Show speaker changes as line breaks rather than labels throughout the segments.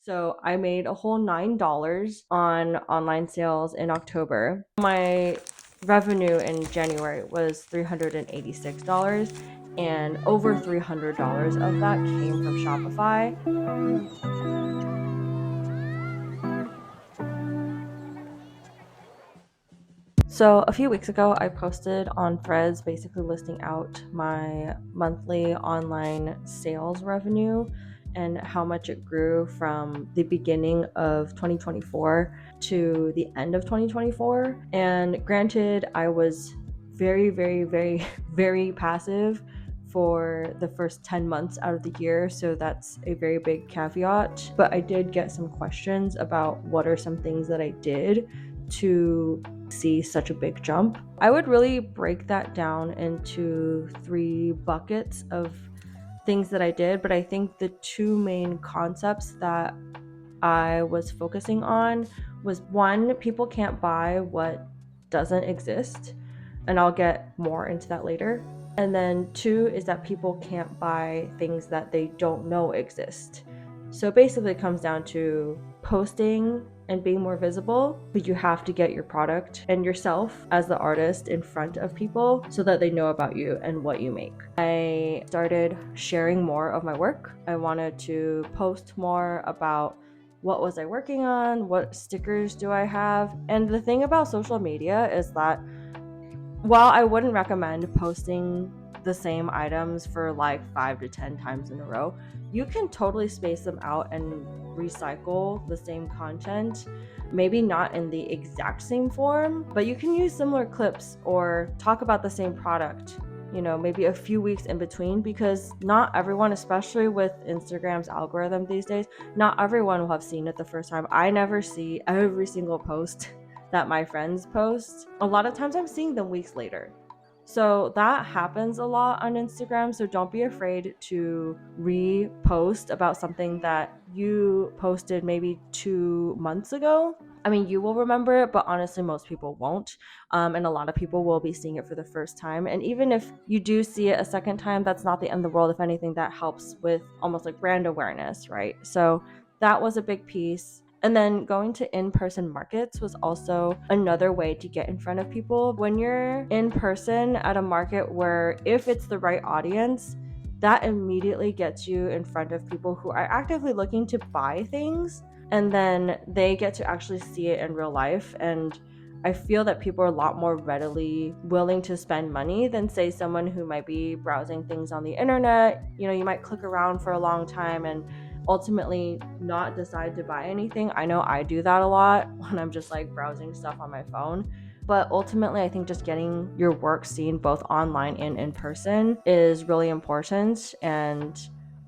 So I made a whole $9 on online sales in October. My revenue in January was $386, and over $300 of that came from Shopify. So a few weeks ago, I posted on Threads basically listing out my monthly online sales revenue and how much it grew from the beginning of 2024 to the end of 2024. And granted, I was very, very, very, very passive for the first 10 months out of the year. So that's a very big caveat. But I did get some questions about what are some things that I did to see such a big jump. I would really break that down into 3 buckets of things that I did, but I think the 2 main concepts that I was focusing on was, one, people can't buy what doesn't exist, and I'll get more into that later. And then 2 is that people can't buy things that they don't know exist. So basically it comes down to posting and being more visible, but you have to get your product and yourself as the artist in front of people so that they know about you and what you make. I started sharing more of my work. I wanted to post more about what was I working on, what stickers do I have. And the thing about social media is that while I wouldn't recommend posting the same items for like 5 to 10 times in a row, you can totally space them out and recycle the same content. Maybe not in the exact same form, but you can use similar clips or talk about the same product, maybe a few weeks in between, because not everyone, especially with Instagram's algorithm these days, not everyone will have seen it the first time. I never see every single post that my friends post. A lot of times I'm seeing them weeks later. So that happens a lot on Instagram. So don't be afraid to repost about something that you posted maybe 2 months ago. I mean, you will remember it, but honestly, most people won't. And a lot of people will be seeing it for the first time. And even if you do see it a second time, that's not the end of the world. If anything, that helps with almost like brand awareness, right? So that was a big piece. And then going to in-person markets was also another way to get in front of people. When you're in person at a market, where if it's the right audience, that immediately gets you in front of people who are actively looking to buy things, and then they get to actually see it in real life. And I feel that people are a lot more readily willing to spend money than, say, someone who might be browsing things on the internet. You might click around for a long time and ultimately not decide to buy anything. I know I do that a lot when I'm just like browsing stuff on my phone. But ultimately, I think just getting your work seen both online and in person is really important. And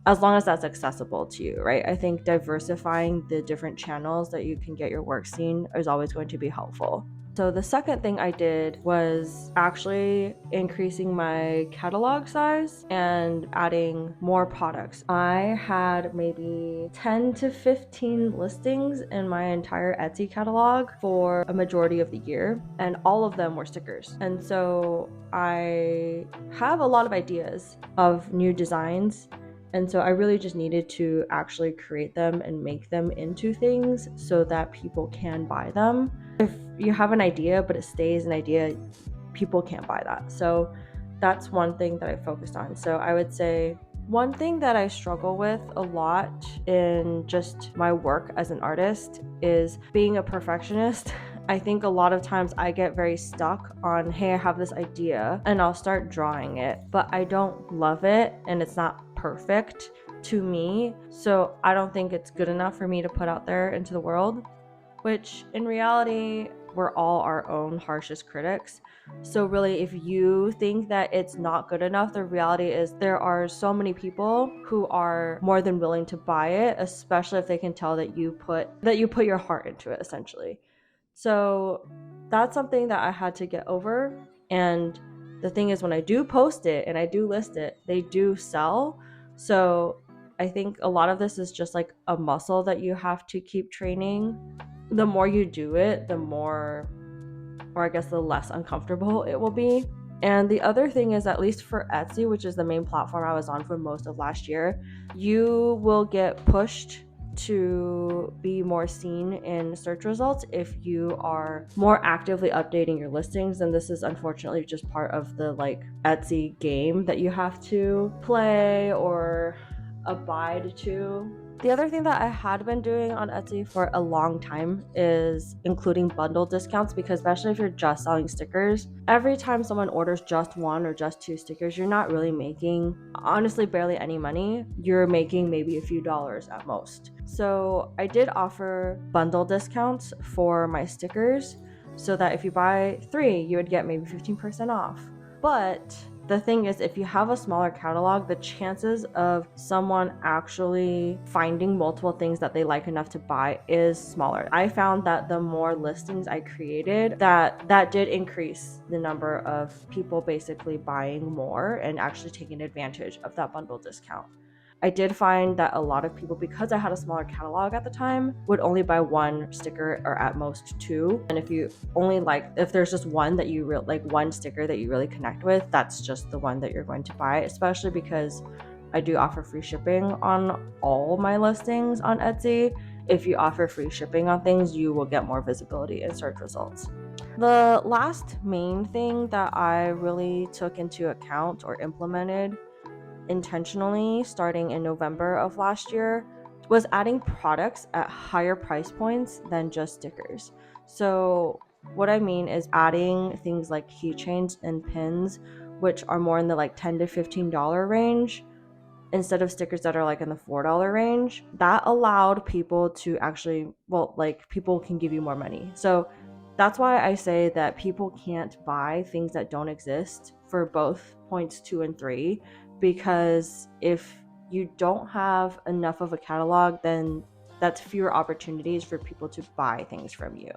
as long as that's accessible to you, right? I think diversifying the different channels that you can get your work seen is always going to be helpful. So the second thing I did was actually increasing my catalog size and adding more products. I had maybe 10 to 15 listings in my entire Etsy catalog for a majority of the year, and all of them were stickers. And so I have a lot of ideas of new designs. And so I really just needed to actually create them and make them into things so that people can buy them. If you have an idea but it stays an idea, people can't buy that. So that's one thing that I focused on. So I would say one thing that I struggle with a lot in just my work as an artist is being a perfectionist. I think a lot of times I get very stuck on, hey, I have this idea and I'll start drawing it, but I don't love it and it's not perfect to me. So I don't think it's good enough for me to put out there into the world, which in reality, we're all our own harshest critics. So really, if you think that it's not good enough, the reality is there are so many people who are more than willing to buy it, especially if they can tell that you put your heart into it, essentially. So that's something that I had to get over. And the thing is, when I do post it and I do list it, they do sell. So I think a lot of this is just like a muscle that you have to keep training. The more you do it, the more, or I guess the less uncomfortable it will be. And the other thing is, at least for Etsy, which is the main platform I was on for most of last year, you will get pushed to be more seen in search results if you are more actively updating your listings. And this is unfortunately just part of the like Etsy game that you have to play or abide to. The other thing that I had been doing on Etsy for a long time is including bundle discounts, because especially if you're just selling stickers, every time someone orders just one or just two stickers, you're not really making, honestly, barely any money. You're making maybe a few dollars at most. So I did offer bundle discounts for my stickers so that if you buy 3, you would get maybe 15% off. But the thing is, if you have a smaller catalog, the chances of someone actually finding multiple things that they like enough to buy is smaller. I found that the more listings I created, that did increase the number of people basically buying more and actually taking advantage of that bundle discount. I did find that a lot of people, because I had a smaller catalog at the time, would only buy 1 sticker or at most 2. And if you only if there's just one that you like, one sticker that you really connect with, that's just the one that you're going to buy, especially because I do offer free shipping on all my listings on Etsy. If you offer free shipping on things, you will get more visibility in search results. The last main thing that I really took into account or implemented intentionally starting in November of last year was adding products at higher price points than just stickers. So what I mean is adding things like keychains and pins, which are more in the like $10 to $15 range, instead of stickers that are like in the $4 range. That allowed people to actually, people can give you more money. So that's why I say that people can't buy things that don't exist for both points 2 and 3, because if you don't have enough of a catalog, then that's fewer opportunities for people to buy things from you.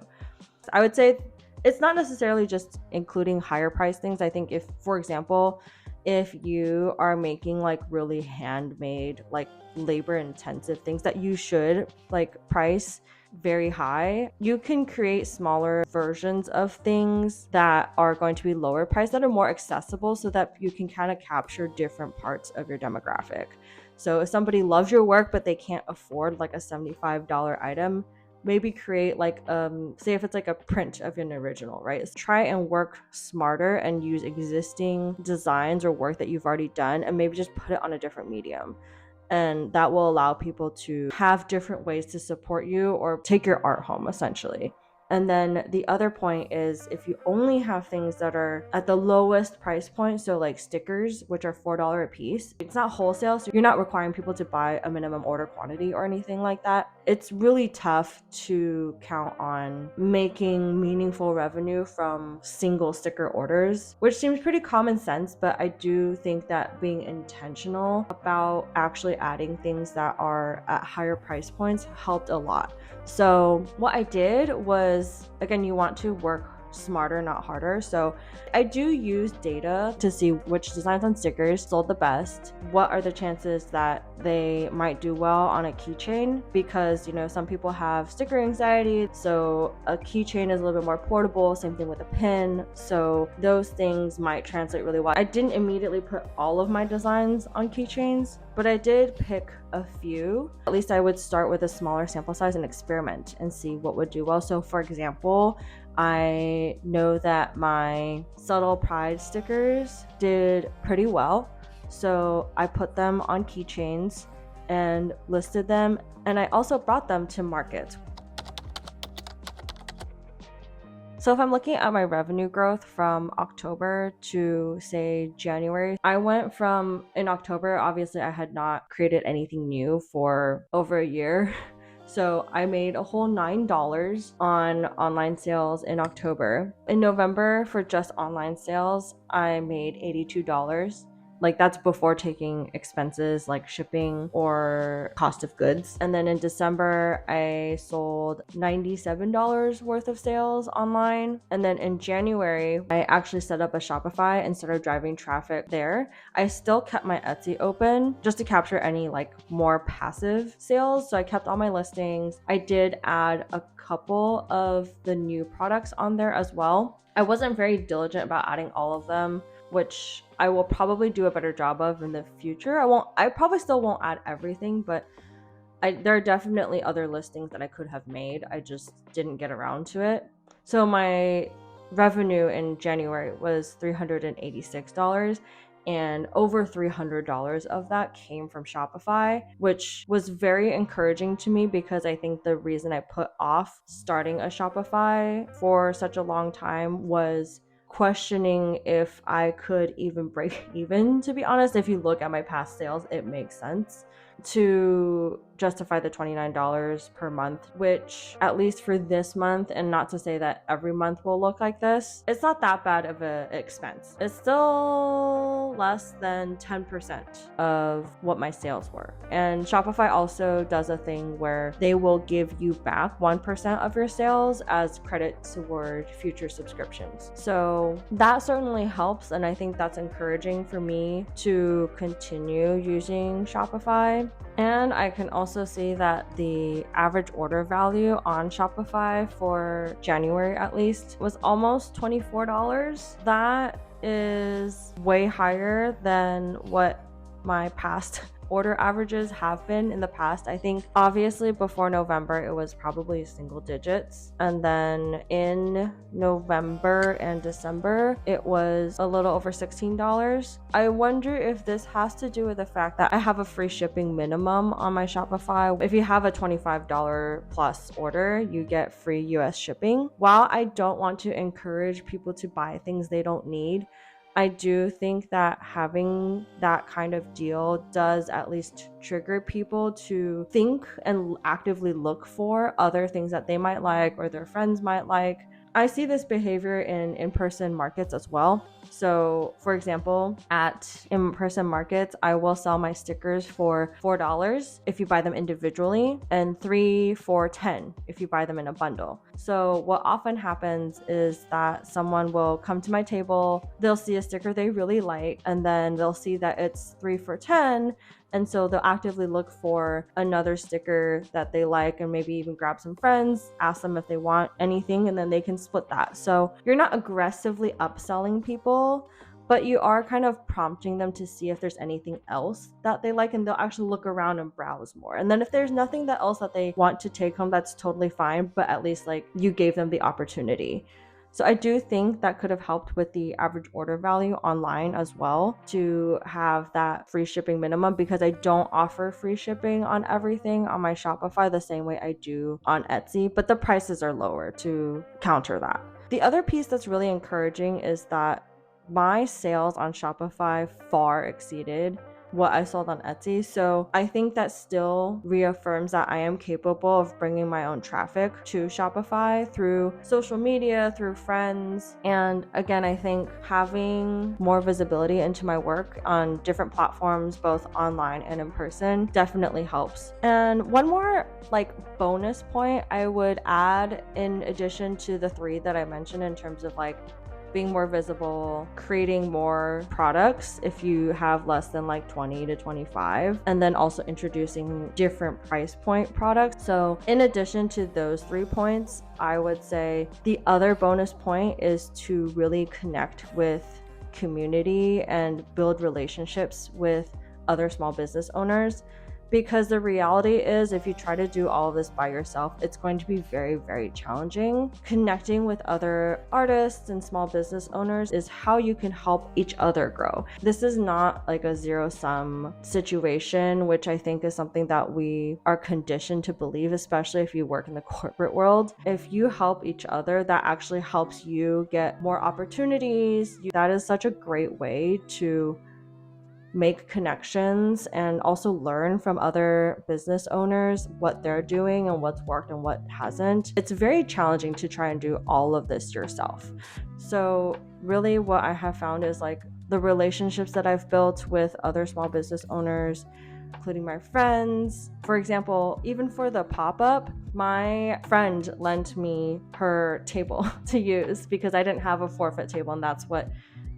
I would say it's not necessarily just including higher price things. I think if, for example, if you are making like really handmade, like labor intensive things that you should like price very high, you can create smaller versions of things that are going to be lower priced, that are more accessible, so that you can kind of capture different parts of your demographic. So if somebody loves your work but they can't afford like a $75 item, maybe create like say if it's like a print of an original, right? Try and work smarter and use existing designs or work that you've already done and maybe just put it on a different medium. And that will allow people to have different ways to support you or take your art home, essentially. And then the other point is, if you only have things that are at the lowest price point, so like stickers, which are $4 a piece, it's not wholesale, so you're not requiring people to buy a minimum order quantity or anything like that. It's really tough to count on making meaningful revenue from single sticker orders, which seems pretty common sense, but I do think that being intentional about actually adding things that are at higher price points helped a lot. So what I did was, again, you want to work smarter, not harder. So I do use data to see which designs on stickers sold the best. What are the chances that they might do well on a keychain? Because, you know, some people have sticker anxiety, so a keychain is a little bit more portable. Same thing with a pin. So those things might translate really well. I didn't immediately put all of my designs on keychains, but I did pick a few. At least I would start with a smaller sample size and experiment and see what would do well. So for example, I know that my subtle pride stickers did pretty well, so I put them on keychains and listed them, and I also brought them to market. So if I'm looking at my revenue growth from October to say January, I went from, in October, obviously I had not created anything new for over a year. So I made a whole $9 on online sales in October. In November, for just online sales, I made $82. Like that's before taking expenses like shipping or cost of goods. And then in December, I sold $97 worth of sales online. And then in January, I actually set up a Shopify and started driving traffic there. I still kept my Etsy open just to capture any like more passive sales. So I kept all my listings. I did add a couple of the new products on there as well. I wasn't very diligent about adding all of them, which I will probably do a better job of in the future. I probably still won't add everything, but there are definitely other listings that I could have made. I just didn't get around to it. So my revenue in January was $386, and over $300 of that came from Shopify, which was very encouraging to me because I think the reason I put off starting a Shopify for such a long time was questioning if I could even break even. To be honest, if you look at my past sales, it makes sense to justify the $29 per month, which at least for this month, and not to say that every month will look like this, it's not that bad of an expense. It's still less than 10% of what my sales were. And Shopify also does a thing where they will give you back 1% of your sales as credit toward future subscriptions. So that certainly helps, and I think that's encouraging for me to continue using Shopify. And I can also see that the average order value on Shopify for January, at least, was almost $24. That is way higher than what my past order averages have been in the past. I think obviously before November it was probably single digits, and then in November and December it was a little over $16. I wonder if this has to do with the fact that I have a free shipping minimum on my Shopify. If you have a $25 plus order, you get free US shipping. While I don't want to encourage people to buy things they don't need, I do think that having that kind of deal does at least trigger people to think and actively look for other things that they might like or their friends might like. I see this behavior in in-person markets as well. So, for example, at in-person markets, I will sell my stickers for $4 if you buy them individually, and $3 for $10 if you buy them in a bundle. So what often happens is that someone will come to my table, they'll see a sticker they really like, and then they'll see that it's 3 for $10, and so they'll actively look for another sticker that they like, and maybe even grab some friends, ask them if they want anything, and then they can split that. So you're not aggressively upselling people, but you are kind of prompting them to see if there's anything else that they like, and they'll actually look around and browse more. And then if there's nothing else that they want to take home, that's totally fine, but at least like you gave them the opportunity. So I do think that could have helped with the average order value online as well, to have that free shipping minimum, because I don't offer free shipping on everything on my Shopify the same way I do on Etsy, but the prices are lower to counter that. The other piece that's really encouraging is that my sales on Shopify far exceeded what I sold on Etsy. So I think that still reaffirms that I am capable of bringing my own traffic to Shopify through social media, through friends. And again, I think having more visibility into my work on different platforms, both online and in person, definitely helps. And one more like bonus point I would add, in addition to the 3 that I mentioned, in terms of like being more visible, creating more products if you have less than like 20 to 25, and then also introducing different price point products. So in addition to those 3 points, I would say the other bonus point is to really connect with community and build relationships with other small business owners. Because the reality is, if you try to do all of this by yourself, it's going to be very, very challenging. Connecting with other artists and small business owners is how you can help each other grow. This is not like a zero-sum situation, which I think is something that we are conditioned to believe, especially if you work in the corporate world. If you help each other, that actually helps you get more opportunities. That is such a great way to make connections and also learn from other business owners what they're doing and what's worked and what hasn't. It's very challenging to try and do all of this yourself. So really what I have found is like the relationships that I've built with other small business owners, including my friends. For example, even for the pop-up, my friend lent me her table to use because I didn't have a 4-foot table, and that's what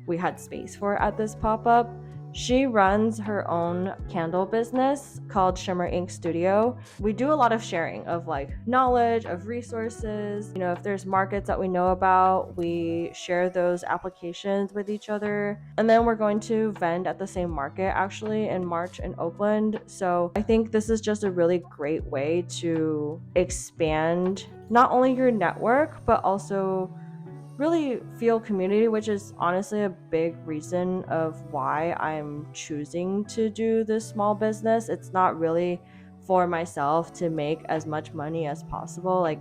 we had space for at this pop-up. She runs her own candle business called Shimmer Ink Studio. We do a lot of sharing of like knowledge, of resources. If there's markets that we know about, we share those applications with each other. And then we're going to vend at the same market actually in March in Oakland. So I think this is just a really great way to expand not only your network, but also really feel community, which is honestly a big reason of why I'm choosing to do this small business. It's not really for myself to make as much money as possible. Like,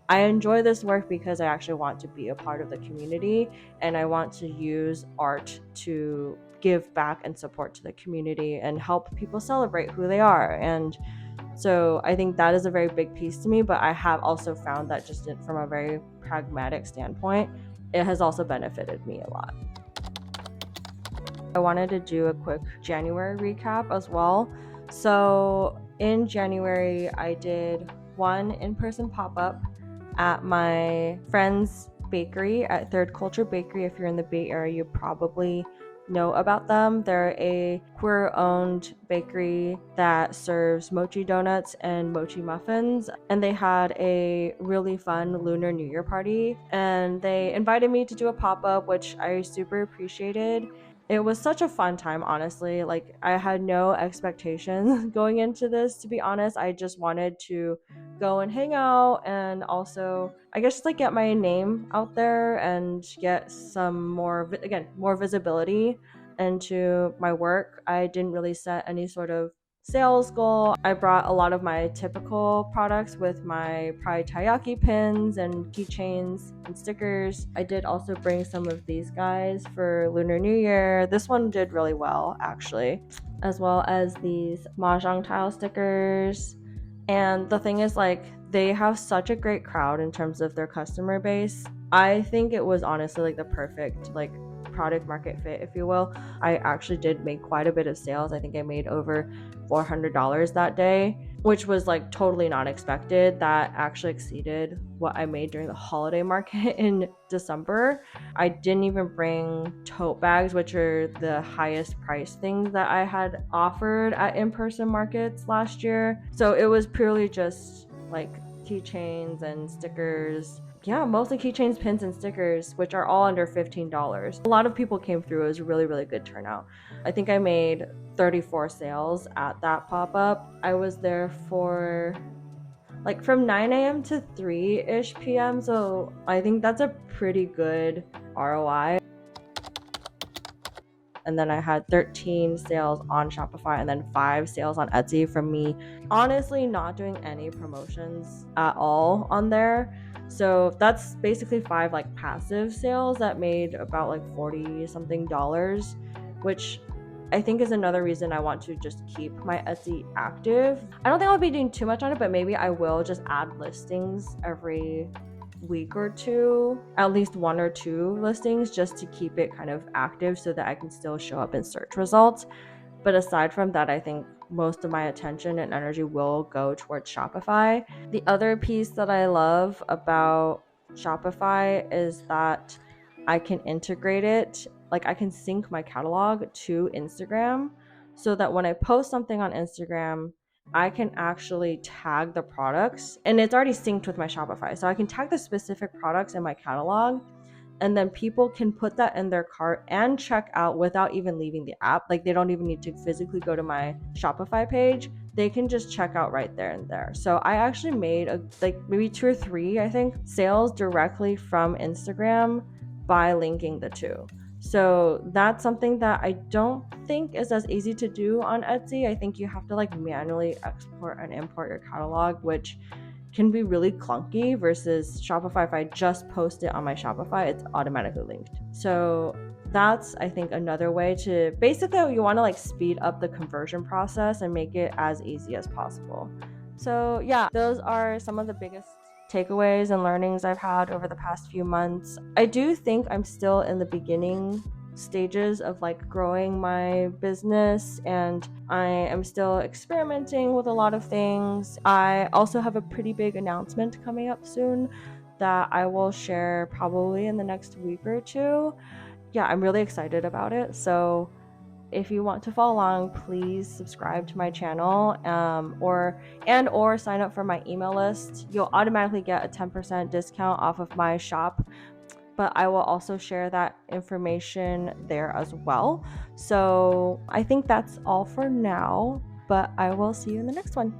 I enjoy this work because I actually want to be a part of the community, and I want to use art to give back and support to the community and help people celebrate who they are. And so I think that is a very big piece to me, but I have also found that just from a very pragmatic standpoint, it has also benefited me a lot. I wanted to do a quick January recap as well. So in January, I did one in-person pop-up at my friend's bakery at Third Culture Bakery. If you're in the Bay Area, you probably know about them. They're a queer-owned bakery that serves mochi donuts and mochi muffins, and they had a really fun Lunar New Year party, and they invited me to do a pop-up, which I super appreciated. It was such a fun time, honestly. Like, I had no expectations going into this, to be honest. I just wanted to go and hang out, and also, I guess, just like get my name out there and get some more, again, more visibility into my work. I didn't really set any sort of sales goal. I brought a lot of my typical products with my Pride Taiyaki pins and keychains and stickers. I did also bring some of these guys for Lunar New Year. This one did really well, actually, as well as these Mahjong tile stickers. And the thing is, like, they have such a great crowd in terms of their customer base. I think it was honestly like the perfect, like, product market fit, if you will. I actually did make quite a bit of sales. I think I made over $400 that day, which was like totally not expected. That actually exceeded what I made during the holiday market in December. I didn't even bring tote bags, which are the highest price things that I had offered at in-person markets last year. So it was purely just like keychains and stickers. Yeah, mostly keychains, pins, and stickers, which are all under $15. A lot of people came through. It was a really, really good turnout. I think I made 34 sales at that pop-up. I was there for like from 9 a.m. to 3-ish p.m. So I think that's a pretty good ROI. And then I had 13 sales on Shopify and then 5 sales on Etsy from me honestly not doing any promotions at all on there. So that's basically 5 like passive sales that made about like 40 something dollars, which I think is another reason I want to just keep my Etsy active. I don't think I'll be doing too much on it, but maybe I will just add listings every week or two, at least 1 or 2 listings, just to keep it kind of active so that I can still show up in search results. But aside from that, I think most of my attention and energy will go towards Shopify. The other piece that I love about Shopify is that I can integrate it, like I can sync my catalog to Instagram so that when I post something on Instagram, I can actually tag the products, and it's already synced with my Shopify. So I can tag the specific products in my catalog, and then people can put that in their cart and check out without even leaving the app. Like, they don't even need to physically go to my Shopify page. They can just check out right there and there. So I actually made like maybe 2 or 3, I think, sales directly from Instagram by linking the two. So that's something that I don't think is as easy to do on Etsy. I think you have to like manually export and import your catalog, which can be really clunky, versus Shopify. If I just post it on my Shopify, it's automatically linked. So that's, I think, another way to basically, you want to like speed up the conversion process and make it as easy as possible. So yeah, those are some of the biggest takeaways and learnings I've had over the past few months. I do think I'm still in the beginning stages of like growing my business, and I am still experimenting with a lot of things. I also have a pretty big announcement coming up soon that I will share probably in the next week or two. Yeah, I'm really excited about it. So if you want to follow along, please subscribe to my channel, or sign up for my email list. You'll automatically get a 10% discount off of my shop, but I will also share that information there as well. So I think that's all for now, but I will see you in the next one.